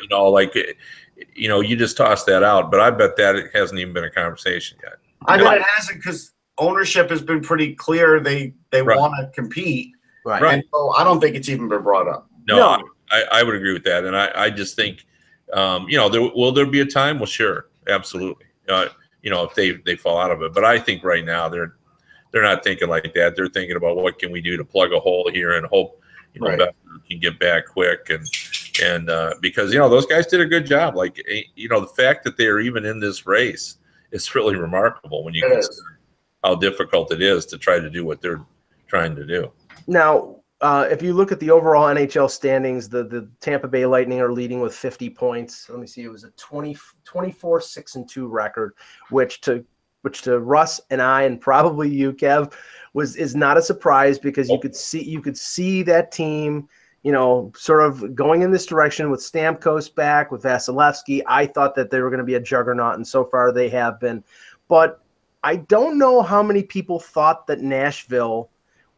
Speaker 3: just tossed that out, but I bet that it hasn't even been a conversation yet.
Speaker 2: I bet it hasn't, because ownership has been pretty clear. They want to compete,
Speaker 1: right?
Speaker 2: And so I don't think it's even been brought up.
Speaker 3: No. I would agree with that, and I just think, will there be a time? Well, sure, absolutely. If they fall out of it, but I think right now they're not thinking like that. They're thinking about what can we do to plug a hole here and hope Becker can get back quick, and because those guys did a good job. Like the fact that they are even in this race is really remarkable when you consider how difficult it is to try to do what they're trying to do.
Speaker 1: Now, if you look at the overall NHL standings, the Tampa Bay Lightning are leading with 50 points. Let me see. It was a 24-6-2 record, which to Russ and I, and probably you, Kev, is not a surprise, because you could see that team, sort of going in this direction with Stamkos back, with Vasilevsky. I thought that they were going to be a juggernaut, and so far they have been. But I don't know how many people thought that Nashville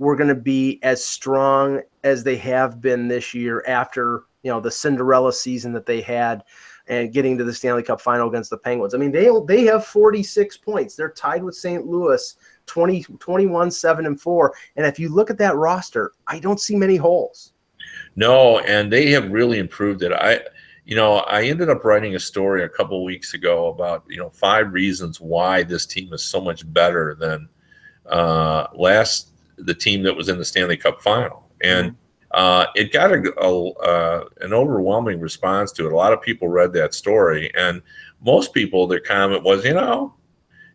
Speaker 1: were going to be as strong as they have been this year after, the Cinderella season that they had and getting to the Stanley Cup final against the Penguins. I mean, they have 46 points. They're tied with St. Louis, 21-7-4. And if you look at that roster, I don't see many holes.
Speaker 3: No, and they have really improved it. I ended up writing a story a couple of weeks ago about 5 reasons why this team is so much better than the team that was in the Stanley Cup final, and it got an overwhelming response to it. A lot of people read that story, and most people, their comment was,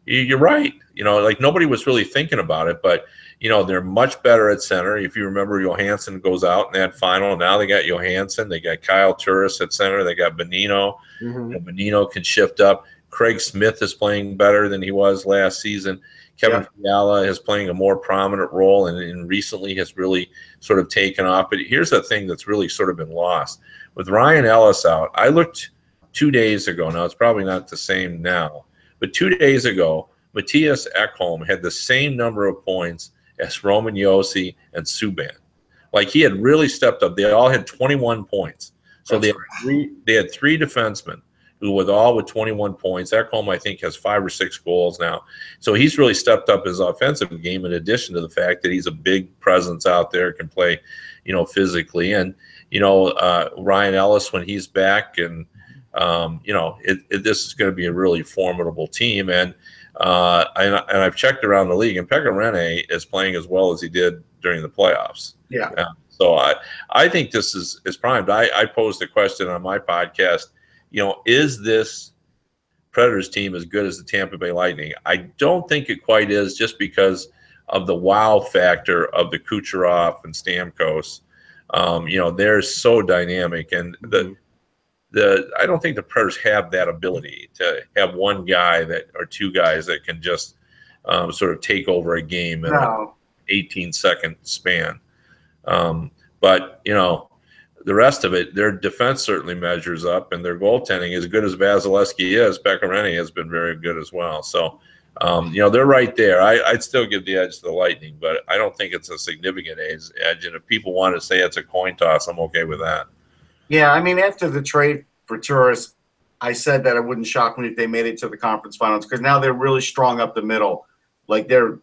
Speaker 3: you're right. Like nobody was really thinking about it, but they're much better at center. If you remember, Johansson goes out in that final. Now they got Johansson. They got Kyle Turris at center. They got Bonino. Bonino can shift up. Craig Smith is playing better than he was last season. Kevin Fiala is playing a more prominent role and recently has really sort of taken off. But here's the thing that's really sort of been lost. With Ryan Ellis out, I looked 2 days ago. Now, it's probably not the same now. But 2 days ago, Matthias Ekholm had the same number of points as Roman Josi and Subban. Like, he had really stepped up. They all had 21 points. So they had three defensemen who with 21 points. Ekholm, I think, has 5 or 6 goals now. So he's really stepped up his offensive game in addition to the fact that he's a big presence out there, can play, physically. And, Ryan Ellis, when he's back, and, this is going to be a really formidable team. And I've checked around the league, and Pekka Rinne is playing as well as he did during the playoffs.
Speaker 2: Yeah.
Speaker 3: So I think this is primed. I posed a question on my podcast, is this Predators team as good as the Tampa Bay Lightning? I don't think it quite is, just because of the wow factor of the Kucherov and Stamkos. They're so dynamic, and I don't think the Predators have that ability to have one guy or two guys that can just sort of take over a game in an 18-second span. But the rest of it, their defense certainly measures up, and their goaltending, as good as Vasilevsky is, Pekka Rinne has been very good as well. So, they're right there. I'd still give the edge to the Lightning, but I don't think it's a significant edge. And if people want to say it's a coin toss, I'm okay with that.
Speaker 2: Yeah, I mean, after the trade for Turris, I said that it wouldn't shock me if they made it to the conference finals, because now they're really strong up the middle. Like, they're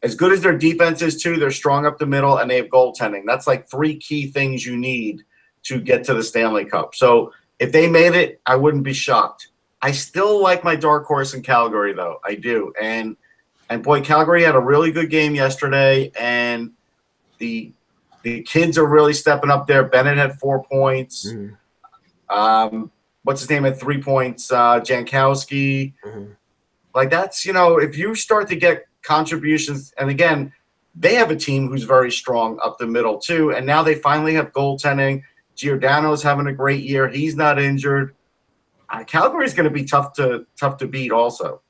Speaker 2: as good as their defense is too, they're strong up the middle, and they have goaltending. That's like 3 key things you need to get to the Stanley Cup. So if they made it, I wouldn't be shocked. I still like my dark horse in Calgary, though. I do. And boy, Calgary had a really good game yesterday, and the kids are really stepping up there. Bennett had 4 points. What's his name had 3 points? Jankowski. Like, that's, if you start to get contributions, and again, they have a team who's very strong up the middle too, and now they finally have goaltending. Giordano's having a great year. He's not injured. Calgary's going to be tough to beat also.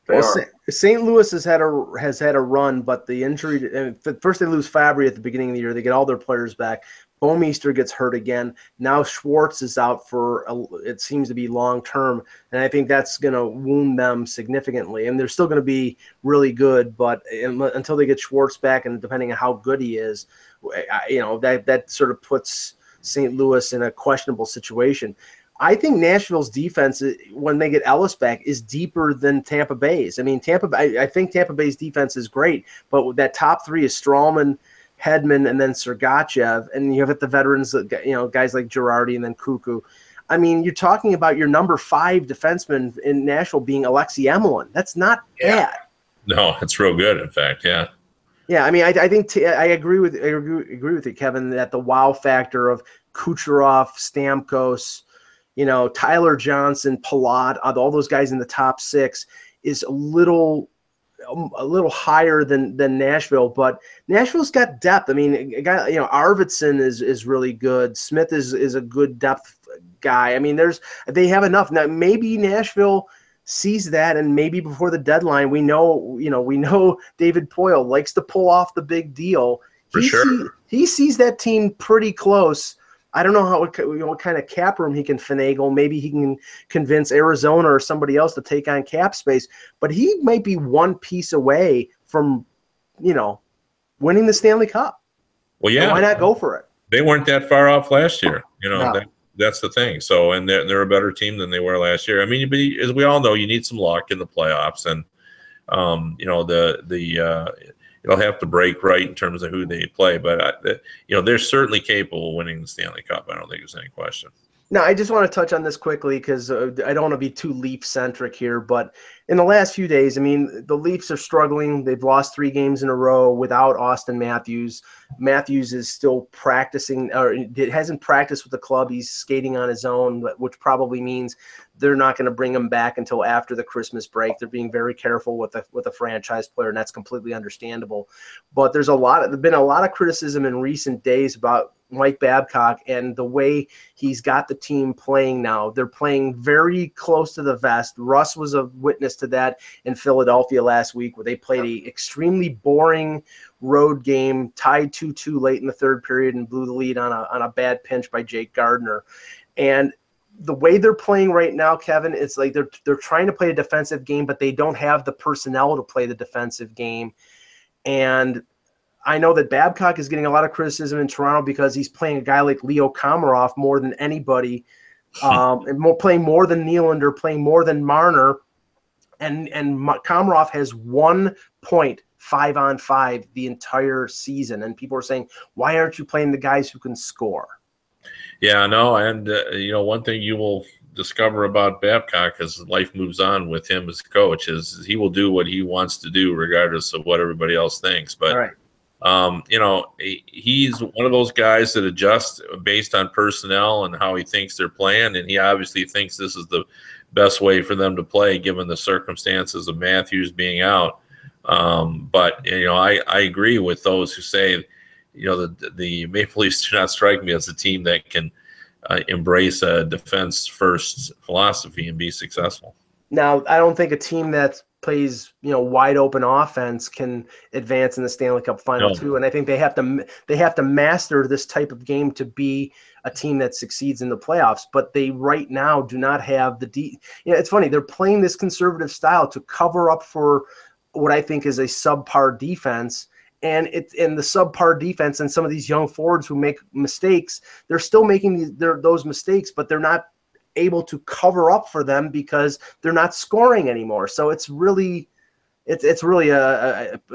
Speaker 1: St. Louis has had a run, but the injury – first they lose Fabry at the beginning of the year. They get all their players back. Bouwmeester gets hurt again. Now Schwartz is out for it seems to be long term, and I think that's going to wound them significantly. And they're still going to be really good, but until they get Schwartz back, and depending on how good he is, that sort of puts St. Louis in a questionable situation. I think Nashville's defense, when they get Ellis back, is deeper than Tampa Bay's. I mean, I think Tampa Bay's defense is great, but that top 3 is Stralman, Hedman, and then Sergachev, and you have the veterans, guys like Girardi and then Cuckoo. I mean, you're talking about your number 5 defenseman in Nashville being Alexei Emelin. That's not bad.
Speaker 3: No, it's real good, in fact. Yeah.
Speaker 1: Yeah, I mean, I think I agree with you, Kevin, that the wow factor of Kucherov, Stamkos, Tyler Johnson, Palat, all those guys in the top 6 is a little higher than Nashville, but Nashville's got depth. I mean, a guy, Arvidsson is really good. Smith is a good depth guy. I mean, they have enough. Now, maybe Nashville sees that, and maybe before the deadline, we know David Poile likes to pull off the big deal. He sees that team pretty close. I don't know what kind of cap room he can finagle. Maybe he can convince Arizona or somebody else to take on cap space. But he might be one piece away from, winning the Stanley Cup.
Speaker 3: Well, yeah.
Speaker 1: So why not go for it?
Speaker 3: They weren't that far off last year.
Speaker 2: No.
Speaker 3: That's the thing. So, and they're a better team than they were last year. I mean, as we all know, you need some luck in the playoffs, and it'll have to break right in terms of who they play. But they're certainly capable of winning the Stanley Cup. I don't think there's any question.
Speaker 1: Now, I just want to touch on this quickly because I don't want to be too Leaf-centric here, but in the last few days, I mean, the Leafs are struggling. They've lost 3 games in a row without Austin Matthews. Matthews is still practicing, or hasn't practiced with the club. He's skating on his own, which probably means they're not going to bring him back until after the Christmas break. They're being very careful with a franchise player, and that's completely understandable. But there's been a lot of criticism in recent days about Mike Babcock and the way he's got the team playing now. They're playing very close to the vest. Russ was a witness to that in Philadelphia last week, where they played an extremely boring road game, tied 2-2 late in the third period, and blew the lead on a bad pinch by Jake Gardner. And the way they're playing right now, Kevin, it's like they're trying to play a defensive game, but they don't have the personnel to play the defensive game. And I know that Babcock is getting a lot of criticism in Toronto because he's playing a guy like Leo Komarov more than anybody, and playing more than Nylander, playing more than Marner, and Komarov has 1 point 5-on-5 the entire season, and people are saying, why aren't you playing the guys who can score?
Speaker 3: Yeah, no, and one thing you will discover about Babcock as life moves on with him as coach is he will do what he wants to do regardless of what everybody else thinks. But
Speaker 1: right.
Speaker 3: He's one of those guys that adjusts based on personnel and how he thinks they're playing, and he obviously thinks this is the best way for them to play given the circumstances of Matthews being out. But I agree with those who say, the Maple Leafs do not strike me as a team that can embrace a defense-first philosophy and be successful.
Speaker 1: Now, I don't think a team that plays wide open offense can advance in the Stanley Cup final too, and I think they have to master this type of game to be a team that succeeds in the playoffs. But they right now do not have it's funny, they're playing this conservative style to cover up for what I think is a subpar defense. And it's in the subpar defense, and some of these young forwards who make mistakes, they're still making those mistakes, but they're not able to cover up for them because they're not scoring anymore. So it's really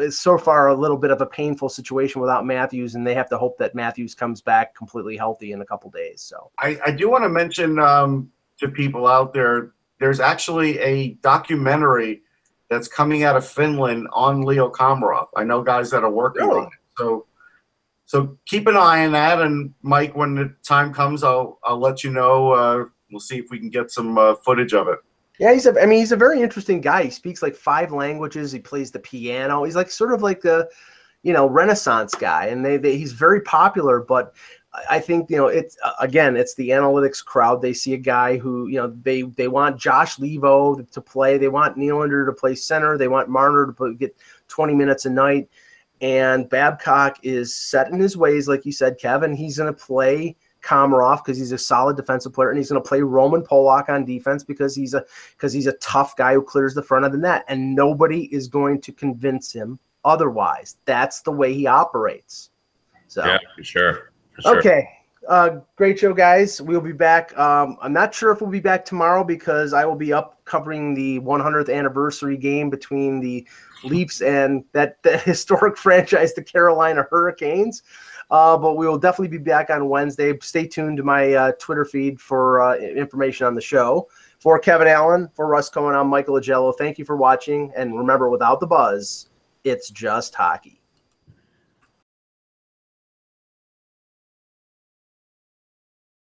Speaker 1: so far a little bit of a painful situation without Matthews, and they have to hope that Matthews comes back completely healthy in a couple days. So
Speaker 2: I do want to mention to people out there, there's actually a documentary that's coming out of Finland on Leo Komarov. I know guys that are working on it. So keep an eye on that. And Mike, when the time comes, I'll let you know. We'll see if we can get some footage of it.
Speaker 1: Yeah, he's a very interesting guy. He speaks like 5 languages. He plays the piano. He's like sort of like the, Renaissance guy. And he's very popular, but I think, it's the analytics crowd. They see a guy who, they want Josh Levo to play. They want Nylander to play center. They want Marner to get 20 minutes a night. And Babcock is set in his ways, like you said, Kevin. He's going to play Komarov because he's a solid defensive player, and he's going to play Roman Polak on defense because he's a tough guy who clears the front of the net, and nobody is going to convince him otherwise. That's the way he operates. So
Speaker 3: yeah, for sure.
Speaker 1: Okay. Great show, guys. We'll be back. I'm not sure if we'll be back tomorrow because I will be up covering the 100th anniversary game between the Leafs and that historic franchise, the Carolina Hurricanes. But we will definitely be back on Wednesday. Stay tuned to my Twitter feed for information on the show. For Kevin Allen, for Russ Cohen, I'm Michael Agello. Thank you for watching. And remember, without the buzz, it's just hockey.